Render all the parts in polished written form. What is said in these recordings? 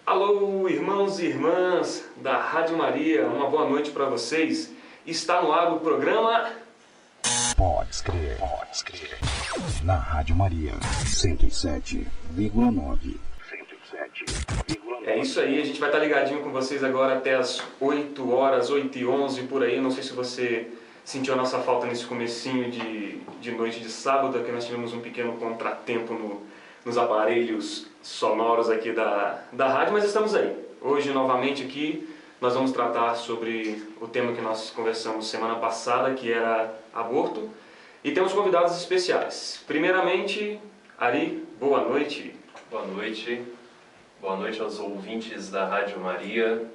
Alô, irmãos e irmãs da Rádio Maria, uma boa noite para vocês. Está no ar o programa... Pode crer. Na Rádio Maria, 107,9. É isso aí, a gente vai estar ligadinho com vocês agora até as 8 horas, 8h11 por aí. Não sei se você sentiu a nossa falta nesse comecinho de noite de sábado, aqui nós tivemos um pequeno contratempo nos aparelhos sonoros aqui da rádio, mas estamos aí. Hoje, novamente aqui, nós vamos tratar sobre o tema que nós conversamos semana passada, que era aborto, e temos convidados especiais. Primeiramente, Ari, boa noite. Boa noite. Boa noite aos ouvintes da Rádio Maria,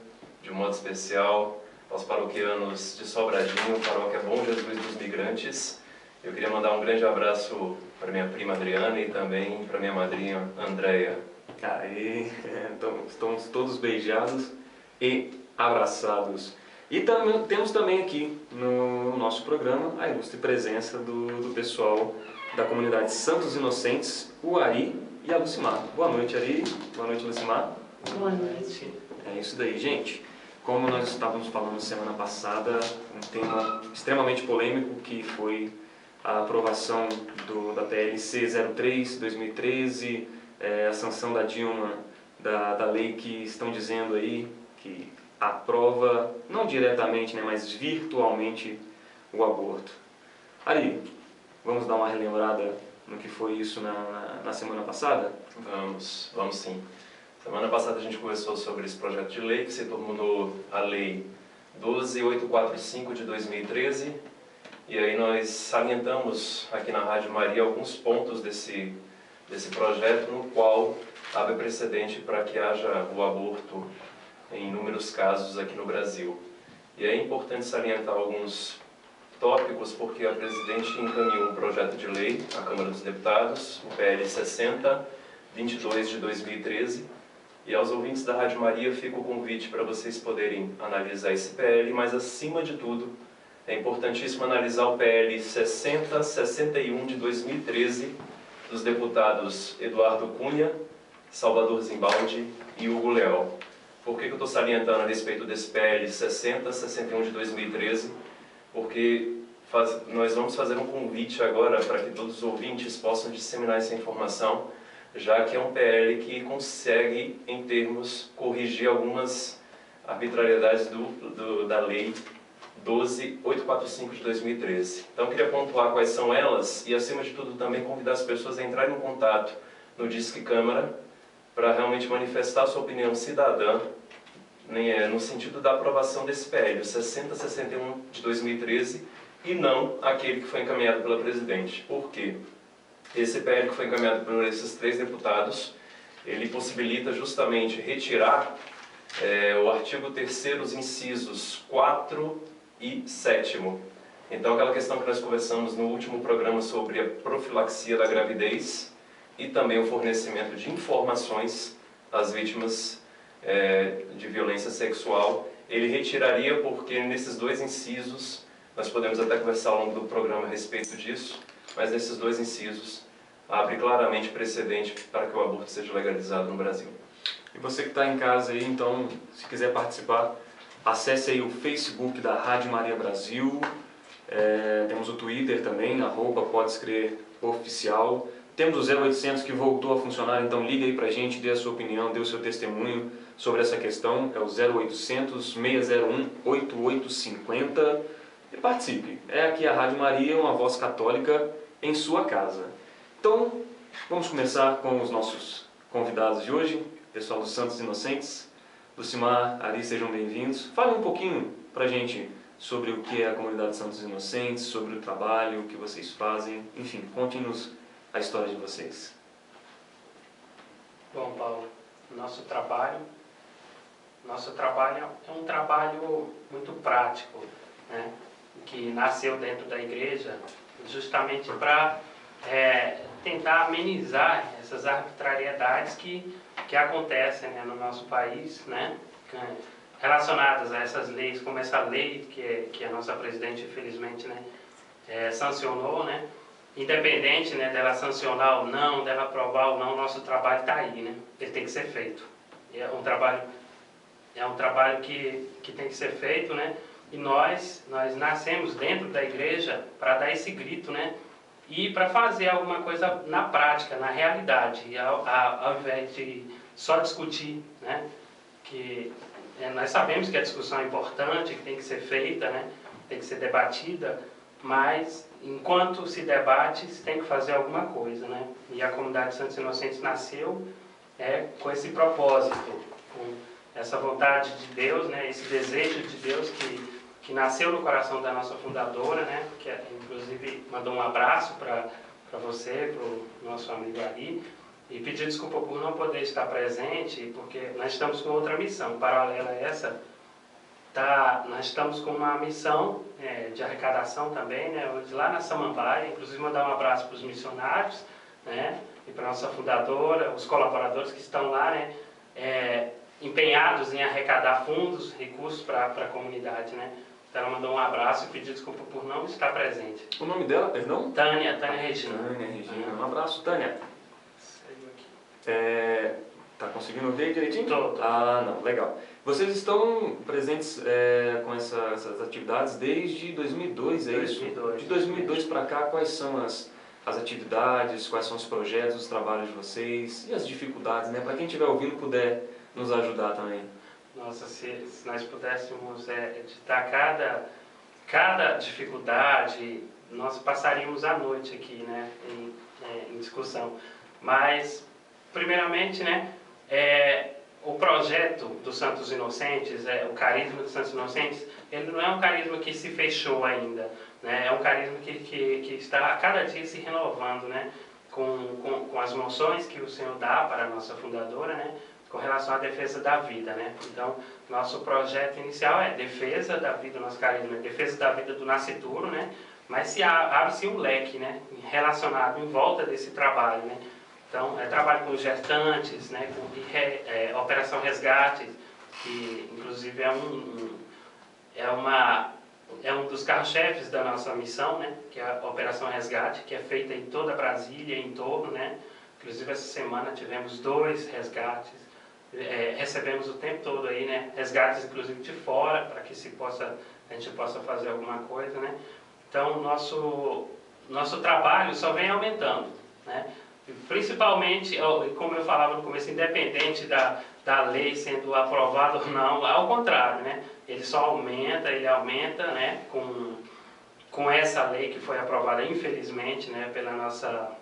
de um modo especial aos paroquianos de Sobradinho, Paróquia Bom Jesus dos Migrantes. Eu queria mandar um grande abraço para minha prima Adriana e também para minha madrinha Andréia. Aí, então, estamos todos beijados e abraçados. E temos também aqui no nosso programa a ilustre presença do pessoal da comunidade Santos Inocentes, o Ari e a Lucimar. Boa noite, Ari. Boa noite, Lucimar. Boa noite. É isso daí, gente. Como nós estávamos falando semana passada, um tema extremamente polêmico que foi a aprovação da PLC 03/2013, a sanção da Dilma da lei que estão dizendo aí que aprova, não diretamente, né, mas virtualmente, o aborto. Ari, vamos dar uma relembrada no que foi isso na semana passada? Vamos sim. Semana passada a gente conversou sobre esse projeto de lei que se tornou a Lei 12.845 de 2013, e aí nós salientamos aqui na Rádio Maria alguns pontos desse projeto no qual abre precedente para que haja o aborto em inúmeros casos aqui no Brasil. E é importante salientar alguns tópicos porque a presidente encaminhou um projeto de lei à Câmara dos Deputados, o PL 60/22 de 2013, e aos ouvintes da Rádio Maria fica o convite para vocês poderem analisar esse PL, mas acima de tudo é importantíssimo analisar o PL 60/61 de 2013 dos deputados Eduardo Cunha, Salvador Zimbaldi e Hugo Leal. Por que eu estou salientando a respeito desse PL 60/61 de 2013? Porque nós vamos fazer um convite agora para que todos os ouvintes possam disseminar essa informação, já que é um PL que consegue, em termos, corrigir algumas arbitrariedades da Lei 12.845 de 2013. Então eu queria pontuar quais são elas e, acima de tudo, também convidar as pessoas a entrarem em contato no Disque Câmara para realmente manifestar a sua opinião cidadã no sentido da aprovação desse PL, o 60/61 de 2013, e não aquele que foi encaminhado pela presidente. Por quê? Esse PL que foi encaminhado por esses 3 deputados, ele possibilita justamente retirar o artigo 3º, os incisos 4 e 7º. Então, aquela questão que nós conversamos no último programa sobre a profilaxia da gravidez e também o fornecimento de informações às vítimas de violência sexual, ele retiraria porque nesses 2 incisos, nós podemos até conversar ao longo do programa a respeito disso, mas nesses 2 incisos abre claramente precedente para que o aborto seja legalizado no Brasil. E você que está em casa aí, então, se quiser participar, acesse aí o Facebook da Rádio Maria Brasil, temos o Twitter também, @podescreeroficial. Temos o 0800 que voltou a funcionar, então liga aí pra gente, dê a sua opinião, dê o seu testemunho sobre essa questão. É o 0800 601 8850 e participe. É aqui a Rádio Maria, uma voz católica em sua casa. Então, vamos começar com os nossos convidados de hoje, pessoal dos Santos Inocentes. Lucimar, Ari, sejam bem-vindos. Fale um pouquinho pra gente sobre o que é a comunidade Santos Inocentes, sobre o trabalho, o que vocês fazem, enfim, conte-nos a história de vocês. Bom, Paulo, nosso trabalho é um trabalho muito prático, né? Que nasceu dentro da igreja justamente para tentar amenizar essas arbitrariedades que acontecem, né, no nosso país, né? Relacionadas a essas leis, como essa lei que a nossa presidente, infelizmente, né, sancionou, né? Independente, né, dela sancionar ou não, dela aprovar ou não, nosso trabalho está aí, né? Ele tem que ser feito. é um trabalho que tem que ser feito, né? E nós nascemos dentro da igreja para dar esse grito, né? E para fazer alguma coisa na prática, na realidade, ao invés de só discutir, né? Nós sabemos que a discussão é importante, que tem que ser feita, né? Tem que ser debatida, mas enquanto se debate, se tem que fazer alguma coisa, né? E a comunidade Santos Inocentes nasceu com esse propósito, com essa vontade de Deus, né? Esse desejo de Deus que nasceu no coração da nossa fundadora, né? Que inclusive mandou um abraço para você, para o nosso amigo Ari, e pedir desculpa por não poder estar presente, porque nós estamos com outra missão, paralela a essa. Nós estamos com uma missão de arrecadação também, né? Hoje lá na Samambaia, inclusive mandar um abraço para os missionários, né? E para a nossa fundadora, os colaboradores que estão lá, né? Empenhados em arrecadar fundos, recursos para a comunidade, né? Então ela mandou um abraço e pediu desculpa por não estar presente. O nome dela, perdão? Tânia Regina. Tânia Regina. Um abraço, Tânia. Saiu aqui. Tá conseguindo ouvir direitinho? Tô. Ah, não, legal. Vocês estão presentes com essas atividades desde 2002, é 2002, isso? De 2002 para cá, quais são as atividades, quais são os projetos, os trabalhos de vocês e as dificuldades, né? Para quem estiver ouvindo puder nos ajudar também. Nossa, se nós pudéssemos editar cada dificuldade, nós passaríamos a noite aqui, né, em discussão. Mas, primeiramente, né, o projeto dos Santos Inocentes, o carisma dos Santos Inocentes, ele não é um carisma que se fechou ainda, né? É um carisma que está a cada dia se renovando, né? Com as moções que o Senhor dá para a nossa fundadora, né? Com relação à defesa da vida, né? Então, nosso projeto inicial é defesa da vida, nosso carisma é defesa da vida do nascituro, né? Mas abre-se um leque, né? Relacionado em volta desse trabalho, né? Então, trabalho com gestantes, né? Com Operação Resgate, que inclusive é um dos carros-chefes da nossa missão, né? Que é a Operação Resgate, que é feita em toda Brasília, em torno, né? Inclusive essa semana tivemos 2 resgates. Recebemos o tempo todo aí, né? Resgates inclusive de fora, para que a gente possa fazer alguma coisa, né? Então, nosso trabalho só vem aumentando, né? Principalmente, como eu falava no começo, independente da lei sendo aprovada ou não, ao contrário, né? Ele aumenta, né? Com essa lei que foi aprovada, infelizmente, né? Pela nossa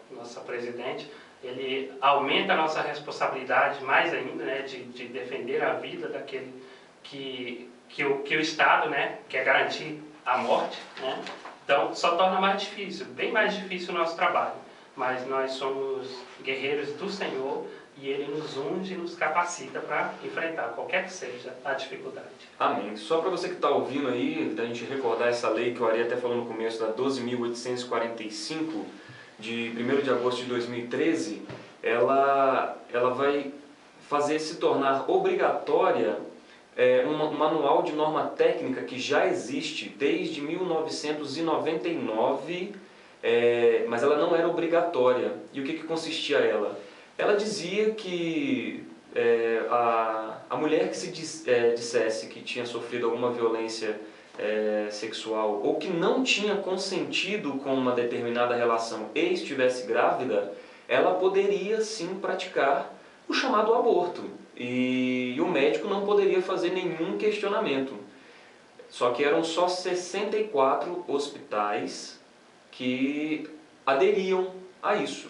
presidente, ele aumenta a nossa responsabilidade mais ainda, né? De defender a vida daquele que o Estado, né? Quer garantir a morte, né? Então, só torna mais difícil, bem mais difícil o nosso trabalho. Mas nós somos guerreiros do Senhor e Ele nos unge e nos capacita para enfrentar qualquer que seja a dificuldade. Amém. Só para você que está ouvindo aí, da gente recordar essa lei que o Ari até falou no começo, da 12.845, de 1º de agosto de 2013, ela vai fazer se tornar obrigatória um manual de norma técnica que já existe desde 1999, mas ela não era obrigatória. E o que consistia ela? Ela dizia que a mulher que se dissesse que tinha sofrido alguma violência sexual ou que não tinha consentido com uma determinada relação e estivesse grávida, ela poderia sim praticar o chamado aborto. E o médico não poderia fazer nenhum questionamento. Só que eram só 64 hospitais que aderiam a isso.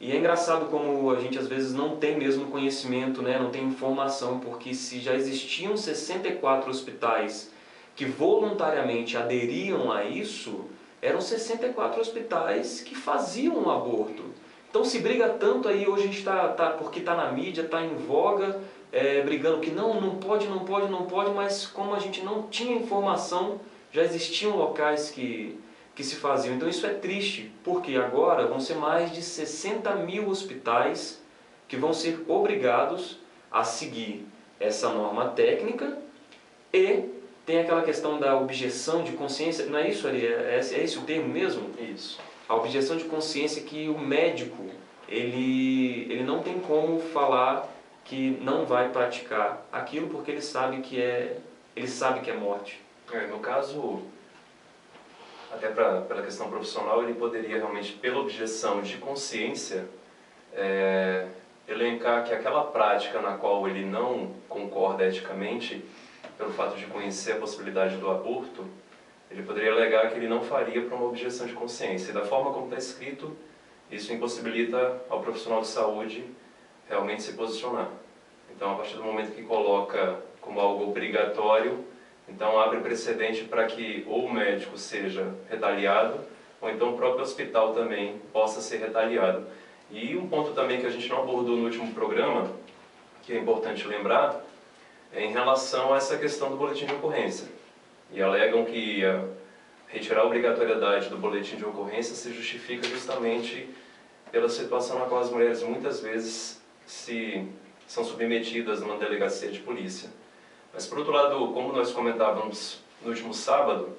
E é engraçado como a gente às vezes não tem mesmo conhecimento, né? Não tem informação, porque se já existiam 64 hospitais que voluntariamente aderiam a isso, eram 64 hospitais que faziam um aborto. Então se briga tanto aí, hoje a gente porque está na mídia, está em voga, brigando que não pode, mas como a gente não tinha informação, já existiam locais que se faziam. Então isso é triste, porque agora vão ser mais de 60 mil hospitais que vão ser obrigados a seguir essa norma técnica e tem aquela questão da objeção de consciência, não é isso, Ari? É esse o termo mesmo? Isso. A objeção de consciência que o médico, ele não tem como falar que não vai praticar aquilo porque ele sabe que é morte. No caso, até pela questão profissional, ele poderia realmente, pela objeção de consciência, elencar que aquela prática na qual ele não concorda eticamente, pelo fato de conhecer a possibilidade do aborto, ele poderia alegar que ele não faria por uma objeção de consciência. E da forma como está escrito, isso impossibilita ao profissional de saúde realmente se posicionar. Então, a partir do momento que coloca como algo obrigatório, então abre precedente para que ou o médico seja retaliado, ou então o próprio hospital também possa ser retaliado. E um ponto também que a gente não abordou no último programa, que é importante lembrar, é em relação a essa questão do boletim de ocorrência. E alegam que retirar a obrigatoriedade do boletim de ocorrência se justifica justamente pela situação na qual as mulheres muitas vezes são submetidas numa delegacia de polícia. Mas, por outro lado, como nós comentávamos no último sábado,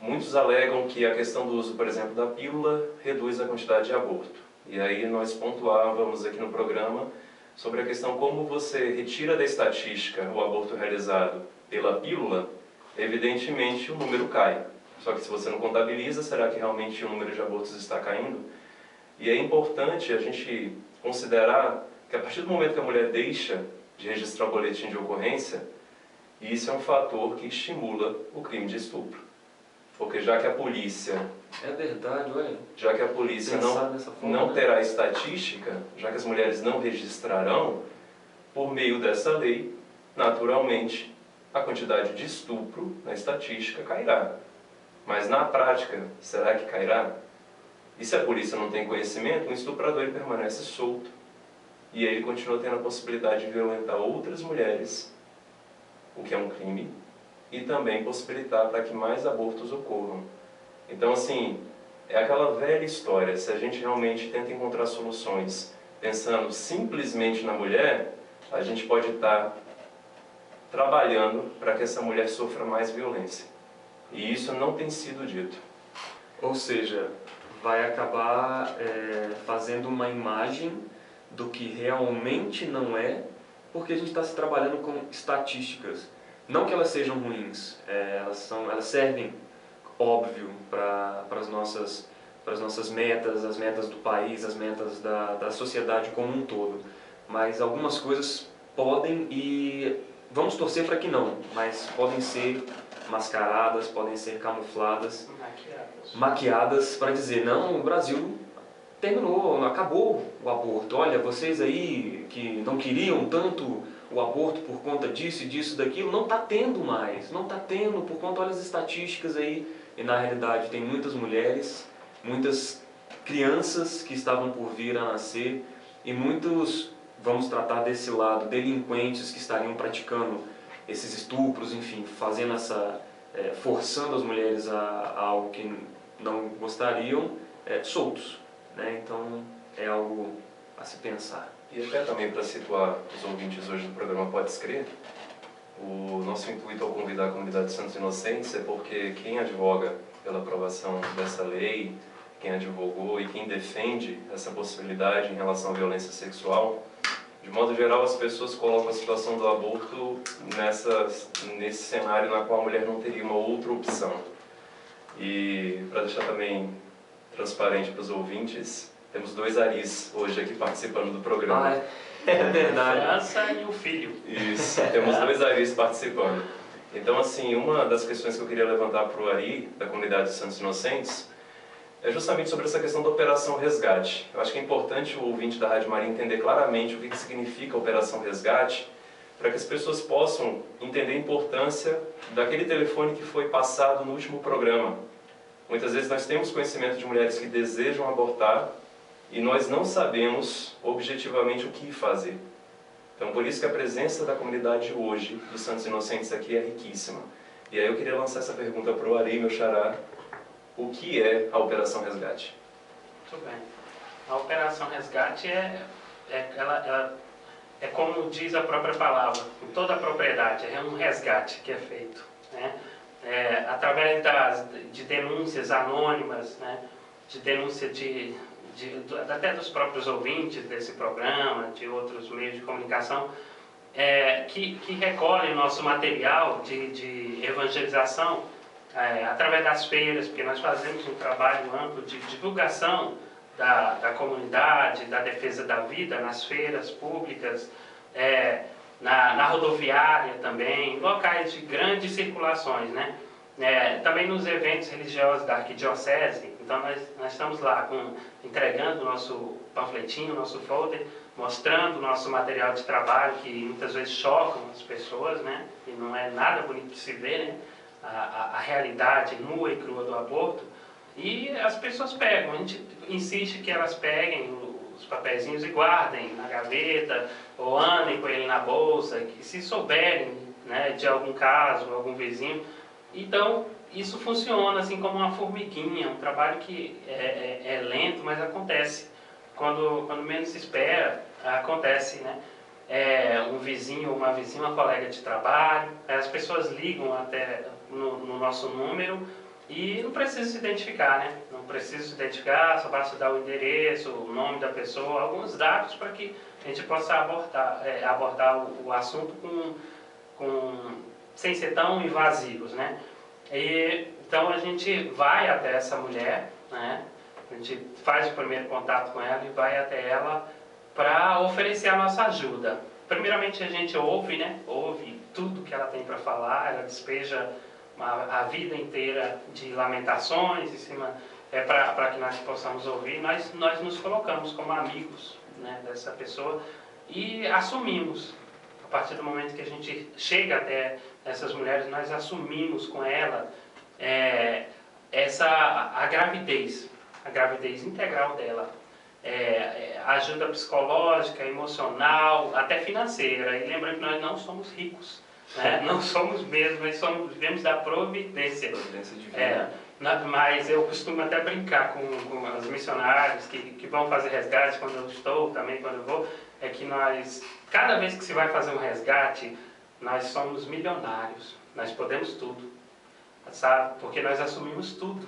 muitos alegam que a questão do uso, por exemplo, da pílula reduz a quantidade de aborto. E aí nós pontuávamos aqui no programa sobre a questão como você retira da estatística o aborto realizado pela pílula, evidentemente o número cai. Só que se você não contabiliza, será que realmente o número de abortos está caindo? E é importante a gente considerar que a partir do momento que a mulher deixa de registrar o boletim de ocorrência, isso é um fator que estimula o crime de estupro. Porque já que a polícia... É verdade, olha. Já que a polícia não terá estatística, já que as mulheres não registrarão, por meio dessa lei, naturalmente, a quantidade de estupro na estatística cairá. Mas na prática, será que cairá? E se a polícia não tem conhecimento, o estuprador ele permanece solto. E ele continua tendo a possibilidade de violentar outras mulheres, o que é um crime, e também possibilitar para que mais abortos ocorram. Então, assim, é aquela velha história. Se a gente realmente tenta encontrar soluções pensando simplesmente na mulher, a gente pode estar trabalhando para que essa mulher sofra mais violência. E isso não tem sido dito. Ou seja, vai acabar fazendo uma imagem do que realmente não é, porque a gente está se trabalhando com estatísticas. Não que elas sejam ruins, elas servem, óbvio, para as nossas metas, as metas do país, as metas da sociedade como um todo. Mas algumas coisas podem, e vamos torcer para que não, mas podem ser mascaradas, podem ser camufladas, maquiadas para dizer, não, o Brasil terminou, acabou o aborto. Olha, vocês aí que não queriam tanto o aborto por conta disso e disso, daquilo, não está tendo mais, não está tendo por conta, olha as estatísticas aí. E na realidade tem muitas mulheres, muitas crianças que estavam por vir a nascer e muitos, vamos tratar desse lado, delinquentes que estariam praticando esses estupros, enfim, fazendo forçando as mulheres a algo que não gostariam, soltos. Né? Então é algo a se pensar. E até também para situar os ouvintes hoje do programa Pode Crer, o nosso intuito ao convidar a comunidade de Santos Inocentes é porque quem advoga pela aprovação dessa lei, quem advogou e quem defende essa possibilidade em relação à violência sexual, de modo geral as pessoas colocam a situação do aborto nesse cenário na qual a mulher não teria uma outra opção. E para deixar também transparente para os ouvintes, temos 2 Aris hoje aqui participando do programa. É verdade. A França e o filho. Isso, temos 2 Aris participando. Então, assim, uma das questões que eu queria levantar para o Ari, da comunidade de Santos Inocentes, é justamente sobre essa questão da Operação Resgate. Eu acho que é importante o ouvinte da Rádio Maria entender claramente o que significa a Operação Resgate, para que as pessoas possam entender a importância daquele telefone que foi passado no último programa. Muitas vezes nós temos conhecimento de mulheres que desejam abortar e nós não sabemos objetivamente o que fazer. Então, por isso que a presença da comunidade hoje, dos Santos Inocentes aqui, é riquíssima. E aí eu queria lançar essa pergunta para o Ari, meu xará. O que é a Operação Resgate? Muito bem. A Operação Resgate ela é como diz a própria palavra, em toda a propriedade, é um resgate que é feito. Né? Através de denúncias anônimas, né? De denúncia de até dos próprios ouvintes desse programa, de outros meios de comunicação, que recolhem o nosso material de evangelização através das feiras, porque nós fazemos um trabalho amplo de divulgação da comunidade, da defesa da vida nas feiras públicas, na rodoviária também, em locais de grandes circulações, né? Também nos eventos religiosos da arquidiocese. Então nós estamos lá entregando o nosso panfletinho, o nosso folder, mostrando o nosso material de trabalho, que muitas vezes chocam as pessoas, né? E não é nada bonito de se ver, né? A realidade nua e crua do aborto. E as pessoas pegam, a gente insiste que elas peguem os papeizinhos e guardem na gaveta, ou andem com ele na bolsa, que se souberem, né, de algum caso, algum vizinho. Então, isso funciona assim como uma formiguinha, um trabalho que é lento, mas acontece. Quando menos se espera, acontece, né? Um vizinho, uma vizinha, uma colega de trabalho, as pessoas ligam até no nosso número e não precisa se identificar, né? Não precisa se identificar, só basta dar o endereço, o nome da pessoa, alguns dados para que a gente possa abordar o assunto sem ser tão invasivos, né? Então a gente vai até essa mulher, né? A gente faz o primeiro contato com ela e vai até ela para oferecer a nossa ajuda. Primeiramente a gente ouve, né? Ouve tudo que ela tem para falar, ela despeja a vida inteira de lamentações em cima, para que nós possamos ouvir. Nós nos colocamos como amigos, né, dessa pessoa e assumimos. A partir do momento que a gente chega até essas mulheres, nós assumimos com ela a gravidez integral dela. Ajuda psicológica, emocional, até financeira. E lembrando que nós não somos ricos, né? Não somos mesmo, nós vivemos da providência. Providência divina. Mas eu costumo até brincar com os missionários que vão fazer resgate, quando eu estou, também quando eu vou, é que nós, cada vez que se vai fazer um resgate, nós somos milionários, nós podemos tudo, sabe? Porque nós assumimos tudo.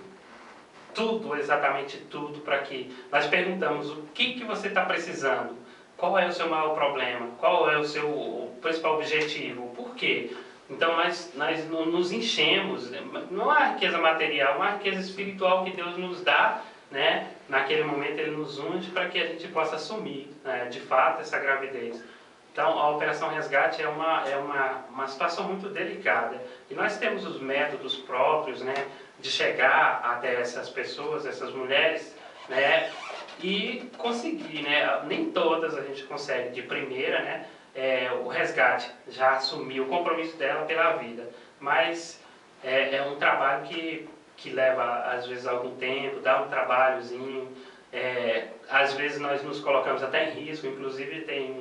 Tudo, exatamente tudo, para que nós perguntamos o que você está precisando, qual é o seu maior problema, qual é o seu principal objetivo, por quê? Então nós nos enchemos, não é uma riqueza material, uma riqueza espiritual que Deus nos dá, né? Naquele momento Ele nos unge para que a gente possa assumir, né, de fato essa gravidez. Então a Operação Resgate é uma situação muito delicada e nós temos os métodos próprios, né, de chegar até essas pessoas, essas mulheres, né, e conseguir, né, nem todas a gente consegue de primeira, né, o resgate, já assumir o compromisso dela pela vida, mas é um trabalho que leva às vezes algum tempo, dá um trabalhozinho, às vezes nós nos colocamos até em risco, inclusive tem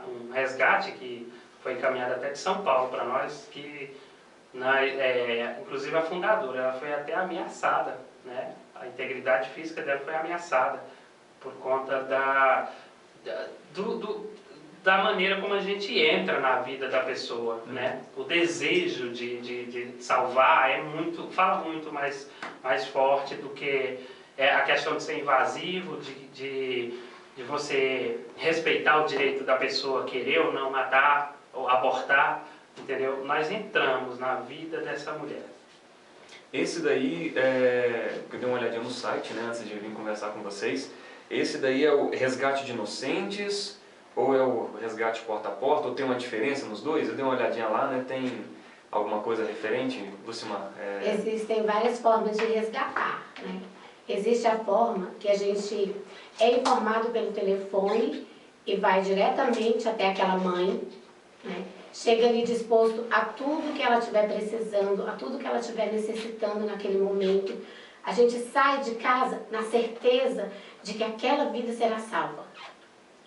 um resgate que foi encaminhado até de São Paulo para nós, que inclusive a fundadora, ela foi até ameaçada, né? A integridade física dela foi ameaçada por conta da maneira como a gente entra na vida da pessoa, né? O desejo de salvar fala muito mais forte do que a questão de ser invasivo, de você respeitar o direito da pessoa querer ou não matar ou abortar. Entendeu? Nós entramos na vida dessa mulher. Esse daí, eu dei uma olhadinha no site, né, antes de vir conversar com vocês. Esse daí é o resgate de inocentes, ou é o resgate porta a porta, ou tem uma diferença nos dois? Eu dei uma olhadinha lá, né, tem alguma coisa referente, Lucimar? Existem várias formas de resgatar, né? Existe a forma que a gente é informado pelo telefone e vai diretamente até aquela mãe, né? Chega ali disposto a tudo que ela estiver precisando, a tudo que ela estiver necessitando naquele momento. A gente sai de casa na certeza de que aquela vida será salva.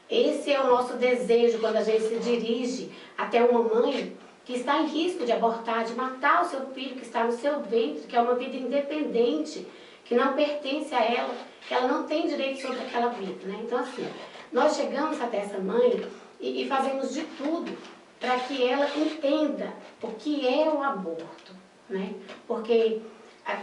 Esse é o nosso desejo quando a gente se dirige até uma mãe que está em risco de abortar, de matar o seu filho que está no seu ventre, que é uma vida independente, que não pertence a ela, que ela não tem direito sobre aquela vida, né? Então assim, nós chegamos até essa mãe e fazemos de tudo para que ela entenda o que é o aborto, né? Porque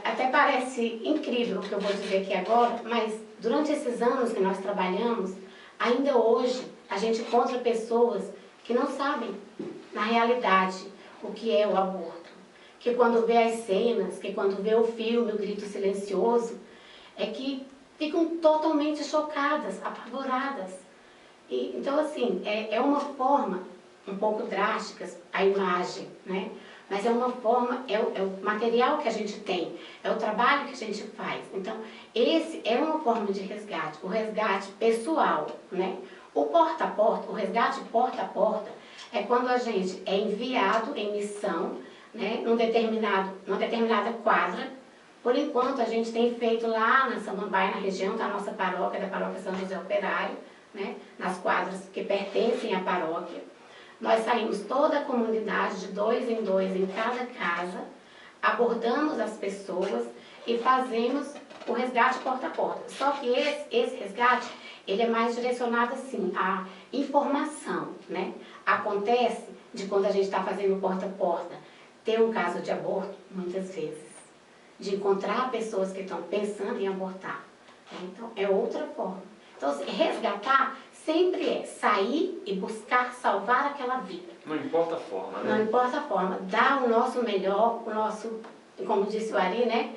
Até parece incrível o que eu vou dizer aqui agora, mas durante esses anos que nós trabalhamos, ainda hoje a gente encontra pessoas que não sabem, na realidade, o que é o aborto. Que quando vê as cenas, que quando vê o filme, o Grito Silencioso, é que ficam totalmente chocadas, apavoradas. Então, assim, é uma forma um pouco drástica a imagem, né? Mas é uma forma, é o material que a gente tem, é o trabalho que a gente faz. Então, esse é uma forma de resgate, o resgate pessoal, né? O porta a porta, o resgate porta a porta, é quando a gente é enviado em missão, né? Numa determinada quadra. Por enquanto, a gente tem feito lá na Samambaia, na região da nossa paróquia, da paróquia São José Operário, né? Nas quadras que pertencem à paróquia. Nós saímos toda a comunidade, de 2 em 2, em cada casa, abordamos as pessoas e fazemos o resgate porta a porta. Só que esse resgate, ele é mais direcionado assim, à informação, né? Acontece de quando a gente está fazendo porta a porta, ter um caso de aborto, muitas vezes. De encontrar pessoas que estão pensando em abortar. Então, é outra forma. Então, assim, resgatar sempre é sair e buscar salvar aquela vida. Não importa a forma, né? Não importa a forma. Dar o nosso melhor, o nosso, como disse o Ari, né?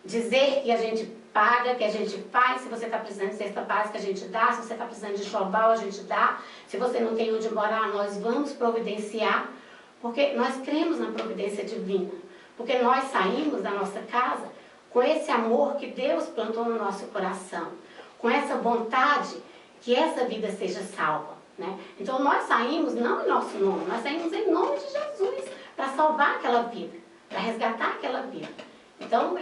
Dizer que a gente paga, que a gente faz. Se você está precisando de cesta básica, a gente dá. Se você está precisando de enxoval, a gente dá. Se você não tem onde morar, nós vamos providenciar. Porque nós cremos na providência divina. Porque nós saímos da nossa casa com esse amor que Deus plantou no nosso coração. Com essa vontade que essa vida seja salva, né? Então nós saímos não em nosso nome, nós saímos em nome de Jesus para salvar aquela vida, para resgatar aquela vida. Então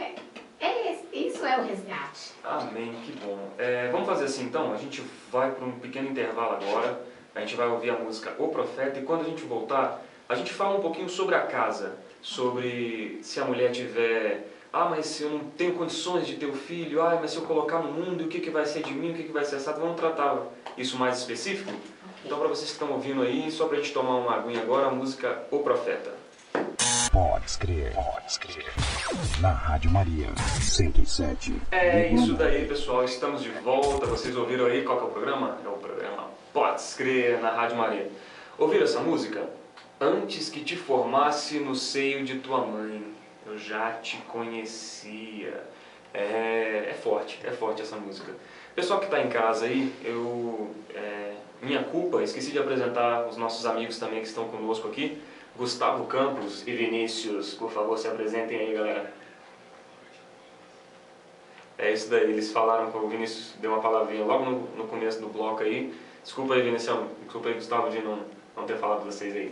isso é o resgate. Amém, que bom. Vamos fazer assim então, a gente vai para um pequeno intervalo agora, a gente vai ouvir a música O Profeta e quando a gente voltar, a gente fala um pouquinho sobre a casa, sobre se a mulher tiver... mas se eu não tenho condições de ter o filho, mas se eu colocar no mundo, o que vai ser de mim, o que vai ser assado? Vamos tratar isso mais específico? Okay. Então, para vocês que estão ouvindo aí, só para a gente tomar uma aguinha agora, a música O Profeta. Pode crer. Na Rádio Maria, 107. É isso daí, pessoal. Estamos de volta. Vocês ouviram aí qual que é o programa? É o programa Pode Crer na Rádio Maria. Ouviram essa música? Antes que te formasse no seio de tua mãe, eu já te conhecia. É forte essa música. Pessoal que está em casa aí, minha culpa, esqueci de apresentar os nossos amigos também que estão conosco aqui. Gustavo Campos e Vinícius, por favor, se apresentem aí, galera. É isso daí, eles falaram, o Vinícius deu uma palavrinha logo no começo do bloco aí. Desculpa aí, Vinícius, desculpa aí, Gustavo, de não ter falado com vocês aí.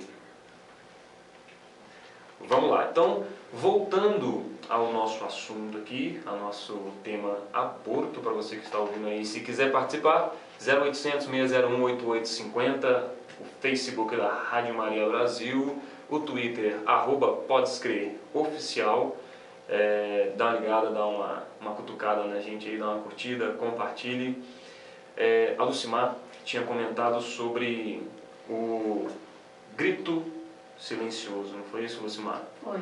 Vamos lá, então, voltando ao nosso assunto aqui, ao nosso tema aborto, para você que está ouvindo aí, se quiser participar, 0800 601 8850, o Facebook da Rádio Maria Brasil, o Twitter, @podescreeroficial, dá uma ligada, dá uma cutucada na gente aí, dá uma curtida, compartilhe. A Lucimar tinha comentado sobre o grito silencioso, não foi isso, Lucimar? Foi.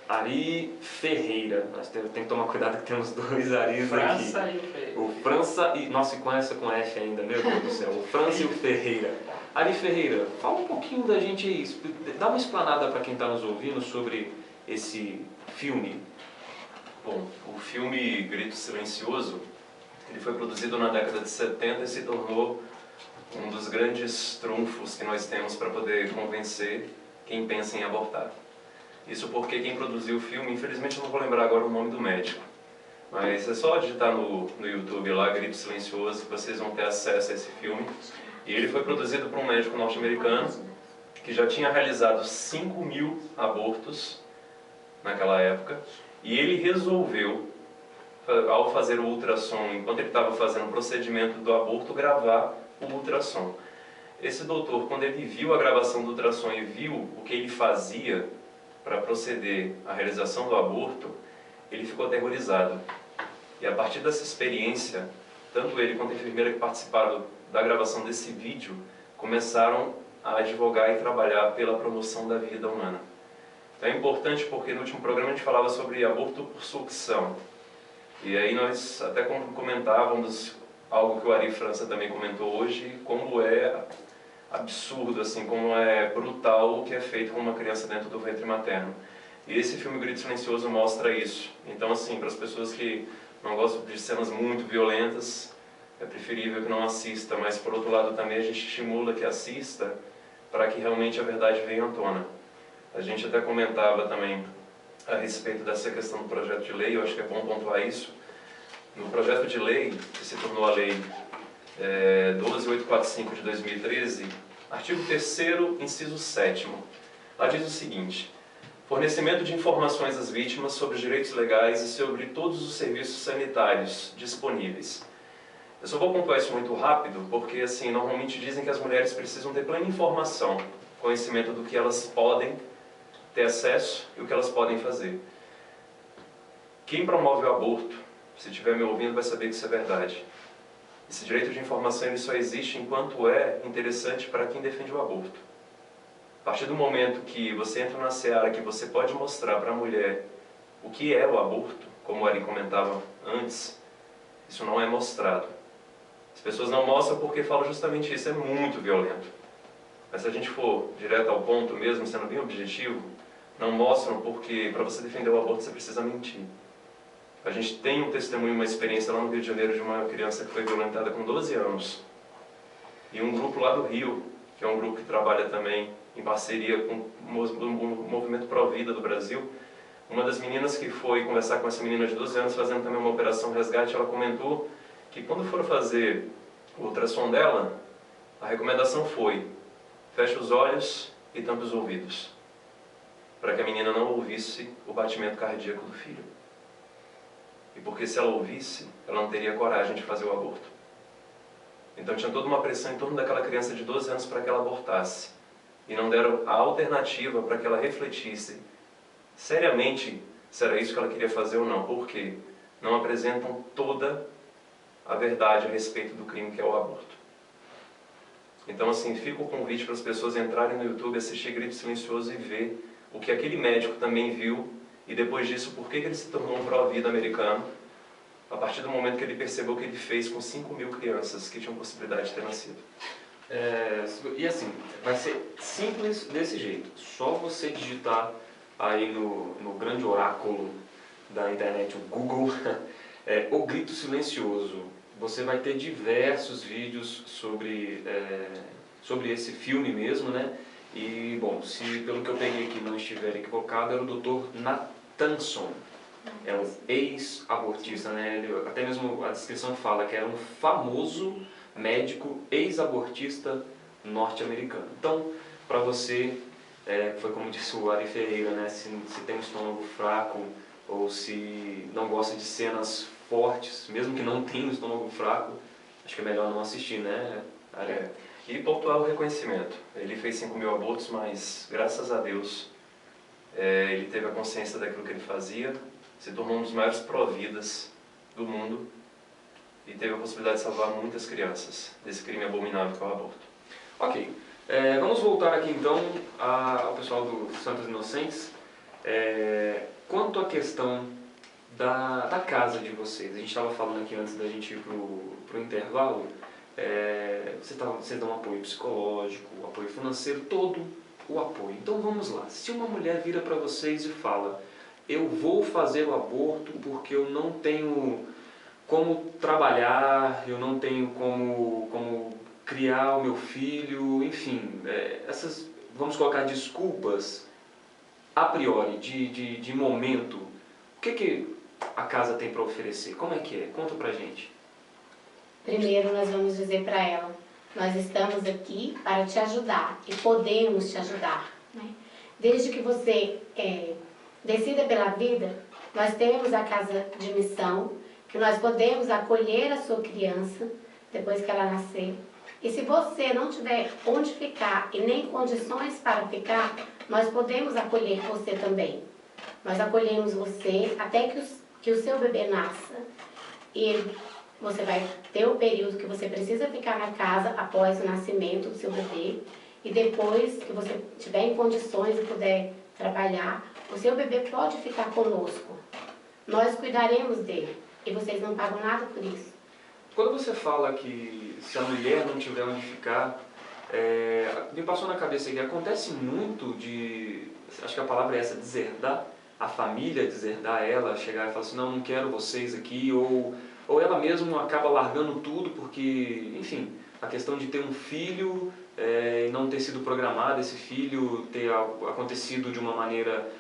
Ari Ferreira, nós temos que tomar cuidado que temos dois Aris aqui. França e o Ferreira. O França e... Nossa, e com F ainda, meu Deus do céu. O França e o Ferreira. Ari Ferreira, fala um pouquinho da gente aí, dá uma explanada para quem está nos ouvindo sobre esse filme. Bom, o filme Grito Silencioso, ele foi produzido na década de 70 e se tornou um dos grandes trunfos que nós temos para poder convencer quem pensa em abortar. Isso porque quem produziu o filme, infelizmente eu não vou lembrar agora o nome do médico, mas é só digitar no YouTube lá, Grito Silencioso, que vocês vão ter acesso a esse filme. E ele foi produzido por um médico norte-americano que já tinha realizado 5.000 abortos naquela época, e ele resolveu, ao fazer o ultrassom, enquanto ele estava fazendo o procedimento do aborto, gravar o ultrassom. Esse doutor, quando ele viu a gravação do ultrassom e viu o que ele fazia para proceder à realização do aborto, ele ficou aterrorizado. E a partir dessa experiência, tanto ele quanto a enfermeira que participaram da gravação desse vídeo começaram a advogar e trabalhar pela promoção da vida humana. É importante porque no último programa a gente falava sobre aborto por sucção. E aí nós até comentávamos algo que o Ari França também comentou hoje, como é absurdo, assim, como é brutal o que é feito com uma criança dentro do ventre materno. E esse filme Grito Silencioso mostra isso. Então, assim, para as pessoas que não gostam de cenas muito violentas, é preferível que não assista, mas por outro lado também a gente estimula que assista para que realmente a verdade venha à tona. A gente até comentava também a respeito dessa questão do projeto de lei, eu acho que é bom pontuar isso. No projeto de lei, que se tornou a lei 12845 de 2013, artigo 3º, inciso 7º, lá diz o seguinte: fornecimento de informações às vítimas sobre os direitos legais e sobre todos os serviços sanitários disponíveis. Eu só vou pontuar isso muito rápido, porque assim, normalmente dizem que as mulheres precisam ter plena informação, conhecimento do que elas podem ter acesso e o que elas podem fazer. Quem promove o aborto, se estiver me ouvindo, vai saber que isso é verdade. Esse direito de informação ele só existe enquanto é interessante para quem defende o aborto. A partir do momento que você entra na seara que você pode mostrar para a mulher o que é o aborto, como o Ari comentava antes, isso não é mostrado. As pessoas não mostram porque falam justamente isso, é muito violento. Mas se a gente for direto ao ponto mesmo, sendo bem objetivo, não mostram porque para você defender o aborto você precisa mentir. A gente tem um testemunho, uma experiência lá no Rio de Janeiro de uma criança que foi violentada com 12 anos. E um grupo lá do Rio, que é um grupo que trabalha também em parceria com o Movimento Pro Vida do Brasil, uma das meninas que foi conversar com essa menina de 12 anos, fazendo também uma operação resgate, ela comentou que quando foram fazer o ultrassom dela, a recomendação foi: feche os olhos e tampe os ouvidos, para que a menina não ouvisse o batimento cardíaco do filho. E porque se ela ouvisse, ela não teria coragem de fazer o aborto. Então tinha toda uma pressão em torno daquela criança de 12 anos para que ela abortasse. E não deram a alternativa para que ela refletisse seriamente se era isso que ela queria fazer ou não. Por quê? Não apresentam toda a verdade a respeito do crime que é o aborto. Então, assim, fica o convite para as pessoas entrarem no YouTube, assistir Grito Silencioso e ver o que aquele médico também viu, e depois disso, por que ele se tornou um pró-vida americano, a partir do momento que ele percebeu o que ele fez com 5.000 crianças que tinham possibilidade de ter nascido. E assim, vai ser simples desse jeito. Só você digitar aí no grande oráculo da internet, o Google, o Grito Silencioso. Você vai ter diversos vídeos sobre esse filme mesmo, né? E, bom, se pelo que eu peguei aqui não estiver equivocado, era o Dr. Nathanson. É um ex-abortista, né? Até mesmo a descrição fala que era um famoso médico ex-abortista norte-americano. Então, para você, foi como disse o Ari Ferreira, né? Se tem um estômago fraco ou se não gosta de cenas fortes, mesmo que não tenha um estômago fraco, acho que é melhor não assistir, né, Ari? E pontuar o reconhecimento. Ele fez 5.000 abortos, mas graças a Deus ele teve a consciência daquilo que ele fazia, se tornou um dos maiores pró-vidas do mundo e teve a possibilidade de salvar muitas crianças desse crime abominável que é o aborto. Ok, vamos voltar aqui então ao pessoal do Santos Inocentes. Quanto à questão da casa de vocês, a gente estava falando aqui antes da gente ir para o intervalo, vocês dão apoio psicológico, apoio financeiro, todo o apoio. Então vamos lá, se uma mulher vira para vocês e fala: eu vou fazer o aborto porque eu não tenho como trabalhar, eu não tenho como criar o meu filho, enfim, essas, vamos colocar, desculpas a priori, de momento, o que a casa tem para oferecer? Como é que é? Conta pra gente. Primeiro nós vamos dizer para ela: nós estamos aqui para te ajudar e podemos te ajudar, né? Desde que você decida pela vida, nós temos a casa de missão, que nós podemos acolher a sua criança depois que ela nascer. E se você não tiver onde ficar e nem condições para ficar, nós podemos acolher você também. Nós acolhemos você até que o seu bebê nasça. E você vai ter o período que você precisa ficar na casa após o nascimento do seu bebê. E depois que você tiver em condições e puder trabalhar, o seu bebê pode ficar conosco. Nós cuidaremos dele e vocês não pagam nada por isso. Quando você fala que se a mulher não tiver onde ficar, me passou na cabeça que acontece muito de, acho que a palavra é essa, deserdar, a família deserdar ela, chegar e falar assim, não quero vocês aqui, ou ela mesma acaba largando tudo porque, enfim, a questão de ter um filho e não ter sido programado, esse filho ter acontecido de uma maneira,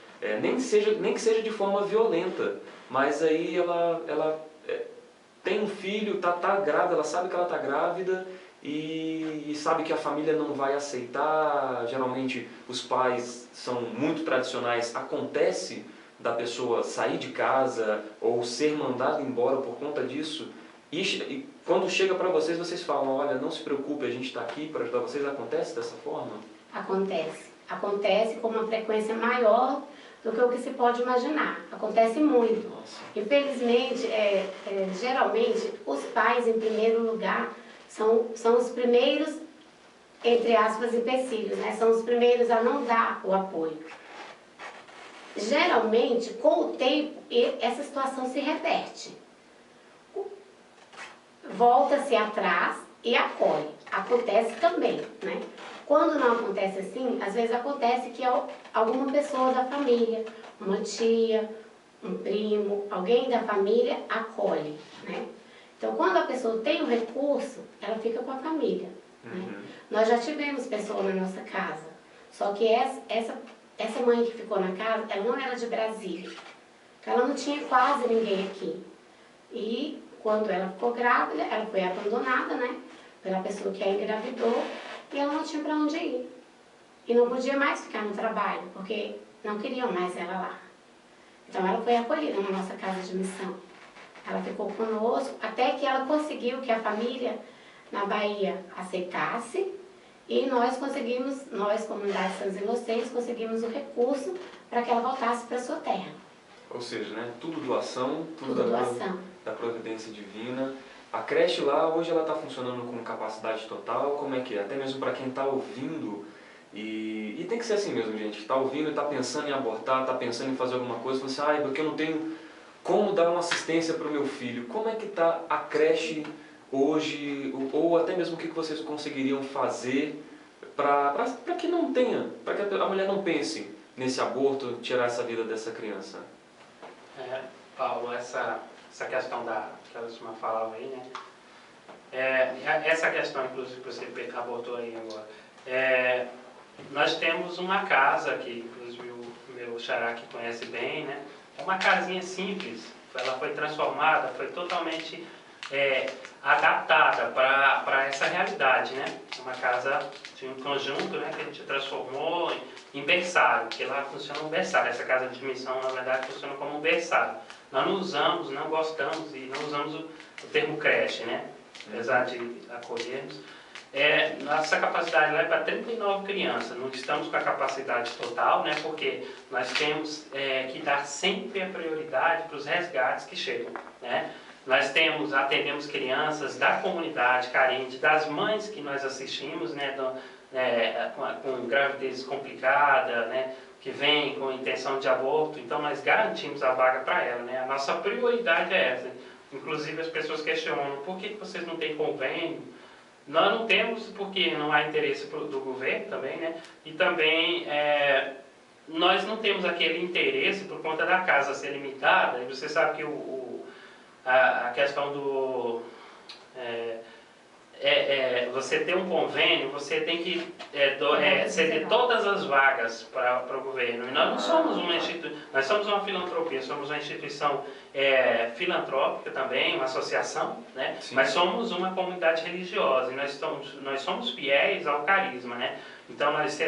nem que seja de forma violenta, mas aí ela tem um filho, tá grávida, ela sabe que ela está grávida e sabe que a família não vai aceitar. Geralmente os pais são muito tradicionais, acontece da pessoa sair de casa ou ser mandada embora por conta disso. E quando chega para vocês, vocês falam, olha, não se preocupe, a gente está aqui para ajudar vocês. Acontece dessa forma? Acontece. Acontece com uma frequência maior do que o que se pode imaginar. Acontece muito. Nossa. Infelizmente, geralmente, os pais, em primeiro lugar, são os primeiros, entre aspas, empecilhos, né? São os primeiros a não dar o apoio. Geralmente, com o tempo, essa situação se reverte. Volta-se atrás e acolhe. Acontece também, né? Quando não acontece assim, às vezes acontece que alguma pessoa da família, uma tia, um primo, alguém da família acolhe, né? Então, quando a pessoa tem o recurso, ela fica com a família, né? Nós já tivemos pessoa na nossa casa, só que essa mãe que ficou na casa, ela não era de Brasília, ela não tinha quase ninguém aqui. E quando ela ficou grávida, ela foi abandonada, né, pela pessoa que a engravidou, e ela não tinha para onde ir. E não podia mais ficar no trabalho, porque não queriam mais ela lá. Então ela foi acolhida na nossa casa de missão. Ela ficou conosco até que ela conseguiu que a família na Bahia aceitasse, e nós, Comunidade Santos Inocentes, conseguimos o recurso para que ela voltasse para a sua terra. Ou seja, né, tudo doação, tudo doação. Da providência divina. A creche lá, hoje ela está funcionando com capacidade total, como é que é? Até mesmo para quem está ouvindo, e tem que ser assim mesmo, gente, está ouvindo e está pensando em abortar, está pensando em fazer alguma coisa, fala assim, porque eu não tenho como dar uma assistência para o meu filho. Como é que está a creche hoje, ou até mesmo o que vocês conseguiriam fazer para que não tenha, para que a mulher não pense nesse aborto, tirar essa vida dessa criança? Paulo, essa questão que a Lucima falava aí, né? Essa questão, inclusive, que você abordou aí agora. Nós temos uma casa que, inclusive, o meu xará que conhece bem, né? É uma casinha simples, ela foi transformada, foi totalmente adaptada para essa realidade, né? Uma casa de um conjunto, né, que a gente transformou em berçário, porque lá funciona um berçário. Essa casa de missão, na verdade, funciona como um berçário. Nós não usamos, não gostamos e não usamos o termo creche, né? Apesar de acolhermos. Nossa capacidade lá é para 39 crianças. Não estamos com a capacidade total, né? Porque nós temos que dar sempre a prioridade para os resgates que chegam, né? Nós atendemos crianças da comunidade carente, das mães que nós assistimos, né? Com gravidez complicada, né? Que vem com intenção de aborto, então nós garantimos a vaga para ela, né? A nossa prioridade é essa. Inclusive as pessoas questionam, por que vocês não têm convênio? Nós não temos porque não há interesse do governo também, né? E também nós não temos aquele interesse por conta da casa ser limitada, e você sabe que a questão do... você ter um convênio, você tem que ceder todas as vagas para o governo. E nós não somos uma instituição, nós somos uma filantropia, somos uma instituição filantrópica também, uma associação, né? Mas somos uma comunidade religiosa e nós somos fiéis ao carisma, né? Então nós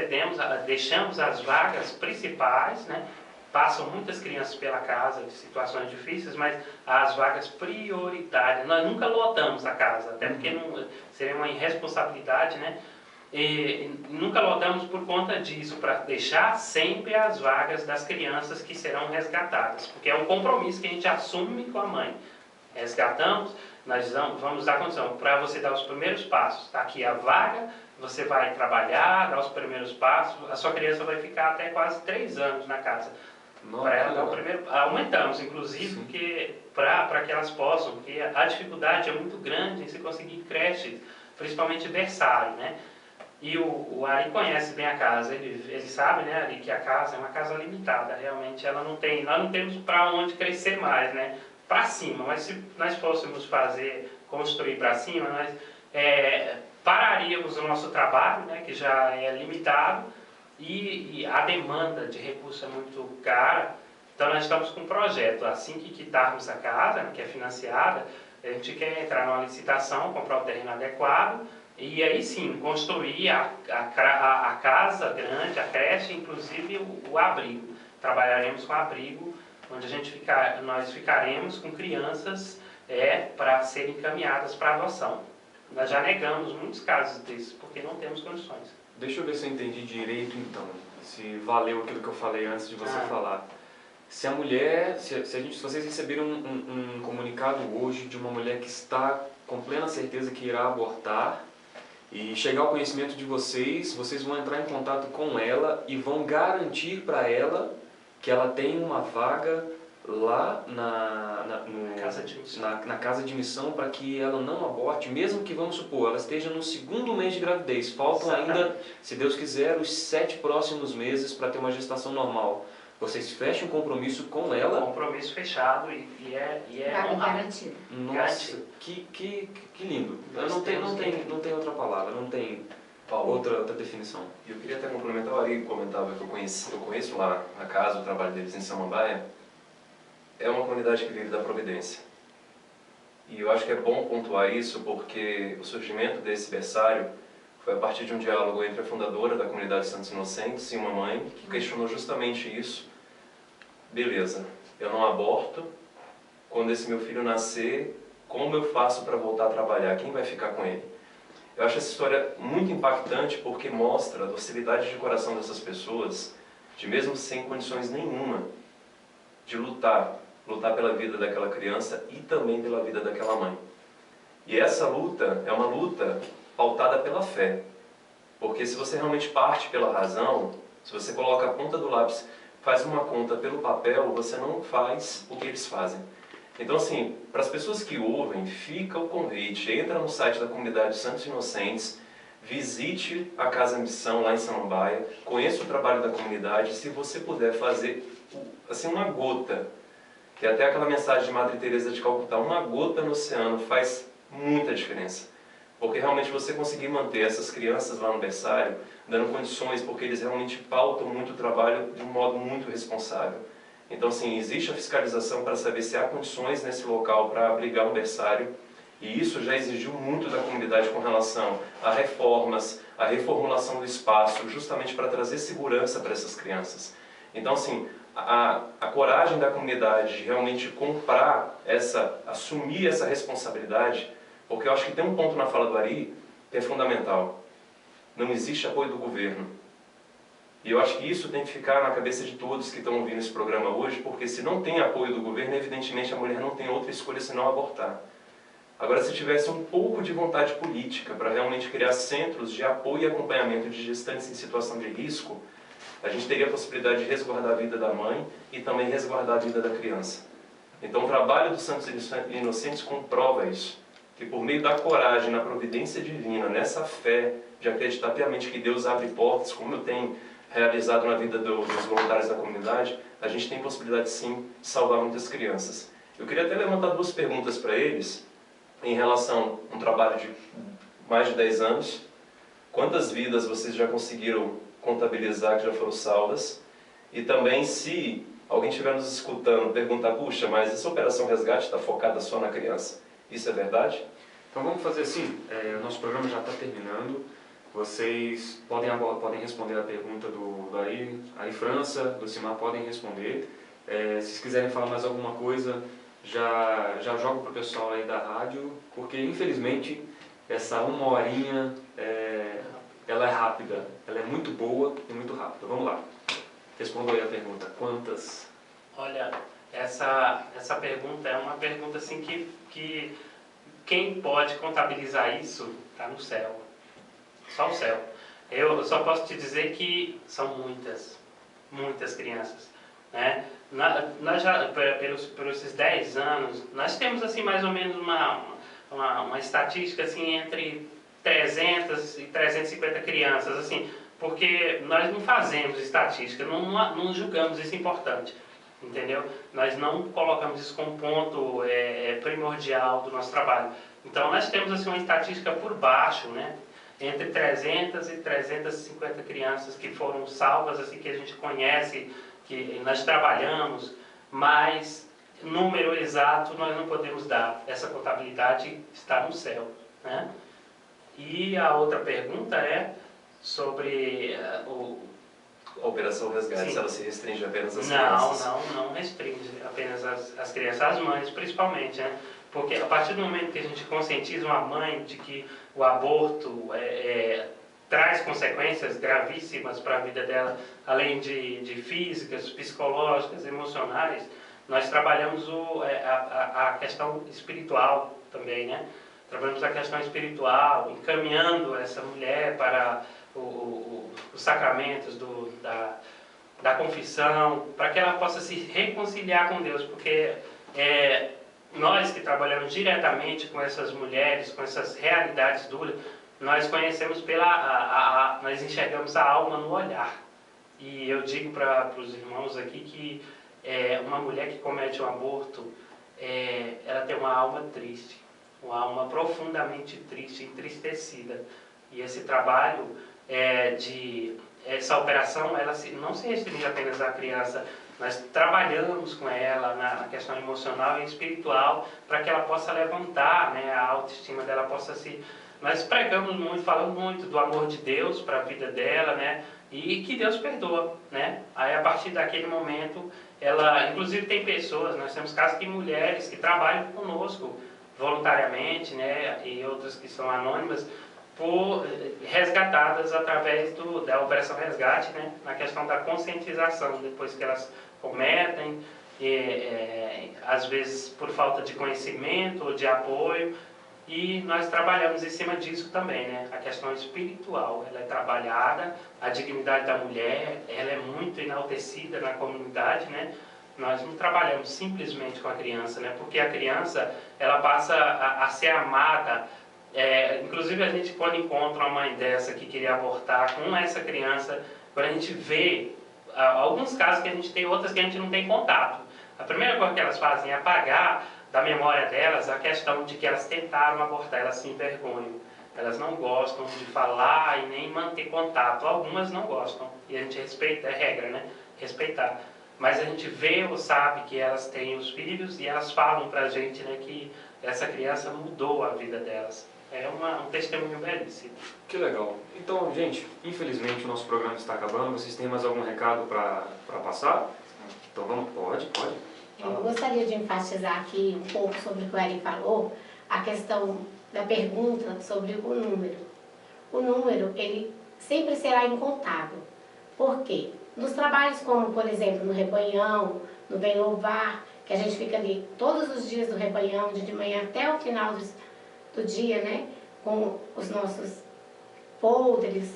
deixamos as vagas principais, né? Passam muitas crianças pela casa de situações difíceis, mas as vagas prioritárias, nós nunca lotamos a casa, até porque não, seria uma irresponsabilidade, né? E nunca lotamos por conta disso, para deixar sempre as vagas das crianças que serão resgatadas, porque é um compromisso que a gente assume com a mãe. Resgatamos, nós vamos dar condição para você dar os primeiros passos. Está aqui a vaga, você vai trabalhar, dar os primeiros passos, a sua criança vai ficar até quase 3 anos na casa. Para ela dar o primeiro... Aumentamos, inclusive, porque para que elas possam, porque a dificuldade é muito grande em se conseguir creche, principalmente berçário, né? E o Ari conhece bem a casa, ele sabe, né, Ari, que a casa é uma casa limitada, realmente ela não tem, nós não temos para onde crescer mais, né? Para cima, mas se nós fôssemos construir para cima, nós pararíamos o nosso trabalho, né, que já é limitado, e a demanda de recursos é muito cara. Então nós estamos com um projeto, assim que quitarmos a casa, né, que é financiada, a gente quer entrar numa licitação, comprar o terreno adequado, e aí sim, construir a casa grande, a creche, inclusive o abrigo. Trabalharemos com abrigo, onde nós ficaremos com crianças para serem encaminhadas para adoção. Nós já negamos muitos casos desses, porque não temos condições. Deixa eu ver se eu entendi direito então, se valeu aquilo que eu falei antes de você falar. Se a mulher, se vocês receberam um comunicado hoje de uma mulher que está com plena certeza que irá abortar, e chegar ao conhecimento de vocês, vocês vão entrar em contato com ela e vão garantir para ela que ela tem uma vaga lá na casa de missão para que ela não aborte, mesmo que, vamos supor, ela esteja no 2º mês de gravidez. Faltam ainda, se Deus quiser, os 7 próximos meses para ter uma gestação normal. Vocês fecham um compromisso com ela. Compromisso fechado e é garantido. Nossa, que lindo. Não tem outra palavra, não tem outra definição. Eu queria até complementar, o Ari comentava que eu conheço lá a casa, o trabalho deles em Samambaia. É uma comunidade que vive da providência. E eu acho que é bom pontuar isso porque o surgimento desse berçário foi a partir de um diálogo entre a fundadora da comunidade Santos Inocentes e uma mãe que questionou justamente isso. Beleza, eu não aborto, quando esse meu filho nascer, como eu faço para voltar a trabalhar? Quem vai ficar com ele? Eu acho essa história muito impactante porque mostra a docilidade de coração dessas pessoas, de mesmo sem condições nenhuma, de lutar pela vida daquela criança e também pela vida daquela mãe. E essa luta é uma luta pautada pela fé, porque se você realmente parte pela razão, se você coloca a ponta do lápis, faz uma conta pelo papel, você não faz o que eles fazem. Então, assim, para as pessoas que ouvem, fica o convite, entra no site da comunidade Santos Inocentes, visite a Casa Missão lá em Samambaia, conheça o trabalho da comunidade, se você puder fazer assim, uma gota, que é até aquela mensagem de Madre Teresa de Calcutá, uma gota no oceano faz muita diferença. Porque realmente você conseguir manter essas crianças lá no berçário, dando condições, porque eles realmente pautam muito o trabalho de um modo muito responsável. Então, assim, existe a fiscalização para saber se há condições nesse local para abrigar um berçário, e isso já exigiu muito da comunidade com relação a reformas, a reformulação do espaço, justamente para trazer segurança para essas crianças. Então, assim, a coragem da comunidade de realmente assumir essa responsabilidade, porque eu acho que tem um ponto na fala do Ari que é fundamental. Não existe apoio do governo. E eu acho que isso tem que ficar na cabeça de todos que estão ouvindo esse programa hoje, porque se não tem apoio do governo, evidentemente a mulher não tem outra escolha senão abortar. Agora, se tivesse um pouco de vontade política para realmente criar centros de apoio e acompanhamento de gestantes em situação de risco, a gente teria a possibilidade de resguardar a vida da mãe e também resguardar a vida da criança. Então o trabalho dos Santos Inocentes comprova isso, que por meio da coragem, na providência divina, nessa fé de acreditar piamente que Deus abre portas, como eu tenho realizado na vida dos voluntários da comunidade, a gente tem possibilidade sim de salvar muitas crianças. Eu queria até levantar 2 perguntas para eles, em relação a um trabalho de mais de 10 anos. Quantas vidas vocês já conseguiram contabilizar que já foram salvas? E também, se alguém estiver nos escutando, perguntar, puxa, mas essa Operação Resgate está focada só na criança. Isso é verdade? Então vamos fazer assim, o nosso programa já está terminando. Vocês podem responder a pergunta do Ari França, do Simar, podem responder. Se vocês quiserem falar mais alguma coisa, já jogo para o pessoal aí da rádio, porque infelizmente essa 1 horinha ela é rápida, ela é muito boa e muito rápida. Vamos lá, responda aí a pergunta. Quantas? Olha, essa pergunta é uma pergunta assim que quem pode contabilizar isso está no céu. Só o céu. Eu só posso te dizer que são muitas crianças, né? Nós já, por esses 10 anos, nós temos assim mais ou menos uma estatística assim entre 300 e 350 crianças, assim, porque nós não fazemos estatística, não julgamos isso importante, entendeu? Nós não colocamos isso como ponto primordial do nosso trabalho. Então nós temos assim uma estatística por baixo, né? Entre 300 e 350 crianças que foram salvas, assim, que a gente conhece, que nós trabalhamos, mas número exato nós não podemos dar. Essa contabilidade está no céu, né? E a outra pergunta é sobre A Operação Resgate, se ela se restringe apenas às crianças? crianças? Não restringe apenas as crianças, as mães principalmente, né? Porque a partir do momento que a gente conscientiza uma mãe de que o aborto traz consequências gravíssimas para a vida dela, além de físicas, psicológicas, emocionais, nós trabalhamos a questão espiritual também, né? Trabalhamos a questão espiritual, encaminhando essa mulher para os sacramentos da confissão, para que ela possa se reconciliar com Deus, porque nós que trabalhamos diretamente com essas mulheres, com essas realidades duras, nós conhecemos nós enxergamos a alma no olhar. E eu digo para os irmãos aqui que uma mulher que comete um aborto, ela tem uma alma triste, uma alma profundamente triste, entristecida. E esse trabalho essa operação, ela não se restringe apenas à criança. Nós trabalhamos com ela na questão emocional e espiritual para que ela possa levantar, né, a autoestima dela, possa se... Nós pregamos muito, falamos muito do amor de Deus para a vida dela, né, e que Deus perdoa, né. Aí a partir daquele momento, inclusive tem pessoas, nós temos casos de mulheres que trabalham conosco voluntariamente, né, e outras que são anônimas, resgatadas através da Operação Resgate, né, na questão da conscientização, depois que elas cometem, às vezes por falta de conhecimento ou de apoio, e nós trabalhamos em cima disso também, né, a questão espiritual, ela é trabalhada, a dignidade da mulher, ela é muito enaltecida na comunidade, né. Nós não trabalhamos simplesmente com a criança, né, porque a criança, ela passa a ser amada. Inclusive a gente, quando encontra uma mãe dessa que queria abortar com essa criança, quando a gente vê alguns casos que a gente tem, outras que a gente não tem contato, a primeira coisa que elas fazem é apagar da memória delas a questão de que elas tentaram abortar, elas se envergonham, elas não gostam de falar e nem manter contato, algumas não gostam, e a gente respeita, é regra, né? Respeitar. Mas a gente vê ou sabe que elas têm os filhos e elas falam pra gente, né, que essa criança mudou a vida delas. É um testemunho belíssimo. Que legal. Então, gente, infelizmente o nosso programa está acabando. Vocês têm mais algum recado para passar? Então vamos, pode. Eu gostaria de enfatizar aqui um pouco sobre o que o Eric falou, a questão da pergunta sobre o número. O número, ele sempre será incontável. Por quê? Nos trabalhos como, por exemplo, no Rebanhão, no Bem Louvar, que a gente fica ali todos os dias no Rebanhão, de manhã até o final do dia, né, com os nossos folders,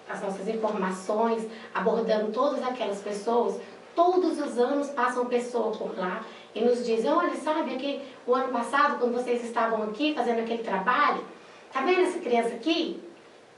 as nossas informações, abordando todas aquelas pessoas. Todos os anos passam pessoas por lá e nos dizem, olha, sabe que o ano passado, quando vocês estavam aqui fazendo aquele trabalho, tá vendo essa criança aqui?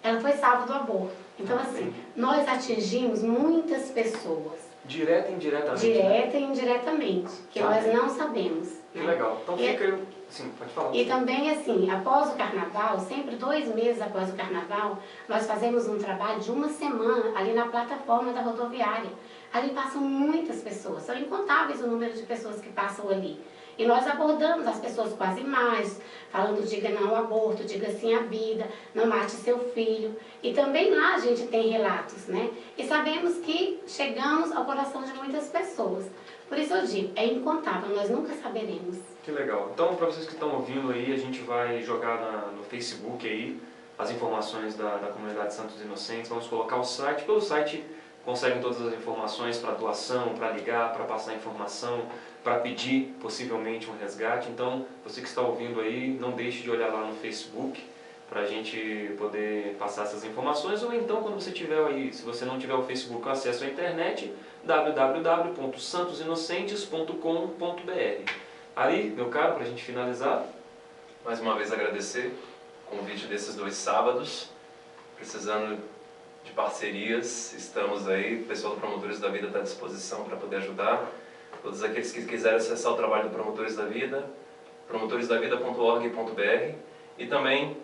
Ela foi salva do aborto. Então, assim, nós atingimos muitas pessoas. Direta e indiretamente. Direta e indiretamente, que nós não sabemos. Que legal. Então fica... Sim, pode falar. E também, assim, após o carnaval, sempre 2 meses após o carnaval, nós fazemos um trabalho de 1 semana ali na plataforma da rodoviária. Ali passam muitas pessoas, são incontáveis o número de pessoas que passam ali. E nós abordamos as pessoas com as imagens, falando diga não ao aborto, diga sim à vida, não mate seu filho. E também lá a gente tem relatos, né? E sabemos que chegamos ao coração de muitas pessoas. Por isso eu digo, é incontável, nós nunca saberemos. Que legal. Então, para vocês que estão ouvindo aí, a gente vai jogar no Facebook aí as informações da Comunidade Santos Inocentes. Vamos colocar o site. Pelo site conseguem todas as informações para doação, para ligar, para passar informação, para pedir possivelmente um resgate. Então, você que está ouvindo aí, não deixe de olhar lá no Facebook, para a gente poder passar essas informações, ou então quando você tiver aí, se você não tiver o Facebook, acesso à internet, www.santosinocentes.com.br. Ari, meu caro, para a gente finalizar. Mais uma vez agradecer o convite desses 2 sábados, precisando de parcerias, estamos aí, o pessoal do Promotores da Vida está à disposição para poder ajudar. Todos aqueles que quiserem acessar o trabalho do Promotores da Vida, promotoresdavida.org.br, e também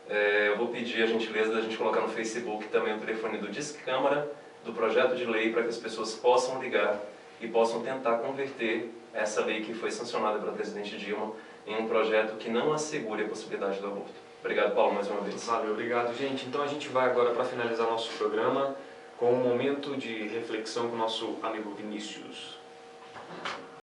eu vou pedir a gentileza da gente colocar no Facebook também o telefone do Disque Câmara, do projeto de lei, para que as pessoas possam ligar e possam tentar converter essa lei que foi sancionada pela presidente Dilma em um projeto que não assegure a possibilidade do aborto. Obrigado, Paulo, mais uma vez. Valeu, obrigado, gente. Então a gente vai agora, para finalizar nosso programa, com um momento de reflexão com o nosso amigo Vinícius.